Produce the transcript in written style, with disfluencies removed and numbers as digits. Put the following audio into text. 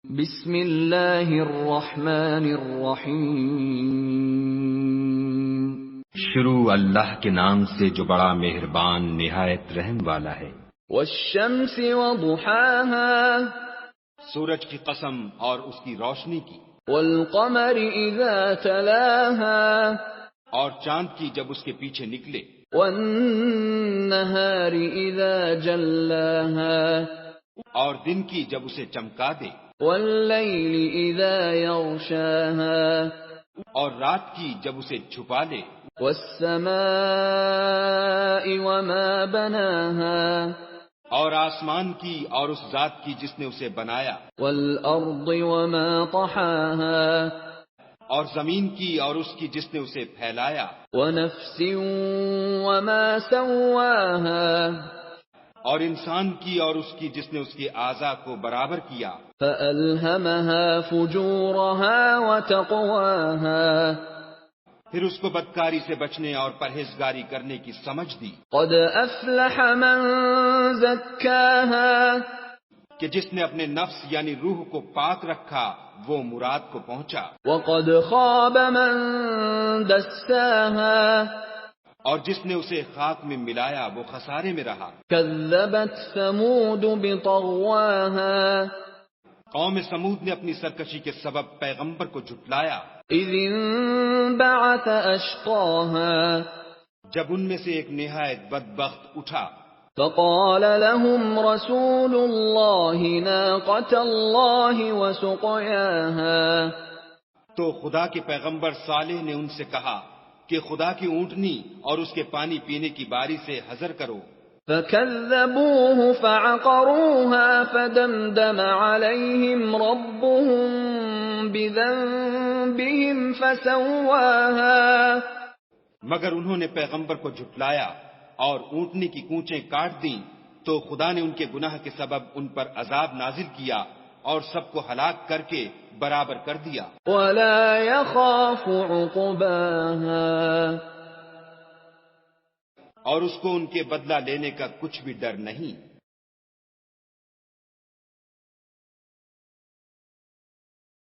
بسم اللہ الرحمن الرحیم۔ شروع اللہ کے نام سے جو بڑا مہربان نہایت رحم والا ہے۔ والشمس وضحاها، سورج کی قسم اور اس کی روشنی کی، والقمر اذا تلاها، اور چاند کی جب اس کے پیچھے نکلے، والنہار اذا جلاها، اور دن کی جب اسے چمکا دے، واللیل اذا یغشاها، اور رات کی جب اسے چھپا لے، والسماء وما بناها، اور آسمان کی اور اس ذات کی جس نے اسے بنایا، والارض وما طحاها، اور زمین کی اور اس کی جس نے اسے پھیلایا، ونفس وما سواها، اور انسان کی اور اس کی جس نے اس کے اعضاء کو برابر کیا، فألهمها فجورها وتقواها، پھر اس کو بدکاری سے بچنے اور پرہیزگاری کرنے کی سمجھ دی، قد افلح من زکاها، کہ جس نے اپنے نفس یعنی روح کو پاک رکھا وہ مراد کو پہنچا، وقد خاب من دساها، اور جس نے اسے خاک میں ملایا وہ خسارے میں رہا۔ كذبت ثمود بطغواها، قوم سمود نے اپنی سرکشی کے سبب پیغمبر کو جھٹلایا، اذ انبعث اشقاها، جب ان میں سے ایک نہایت بدبخت اٹھا، فقال لهم رسول الله ناقة الله وسقياها، تو خدا کے پیغمبر صالح نے ان سے کہا کہ خدا کی اونٹنی اور اس کے پانی پینے کی باری سے حذر کرو، فكذبوه فعقروها فدمدم عليهم ربهم بذنبهم فسواها، مگر انہوں نے پیغمبر کو جھٹلایا اور اونٹنی کی کونچیں کاٹ دیں تو خدا نے ان کے گناہ کے سبب ان پر عذاب نازل کیا اور سب کو ہلاک کر کے برابر کر دیا، ولا يخاف عقباها، اور اس کو ان کے بدلہ لینے کا کچھ بھی ڈر نہیں۔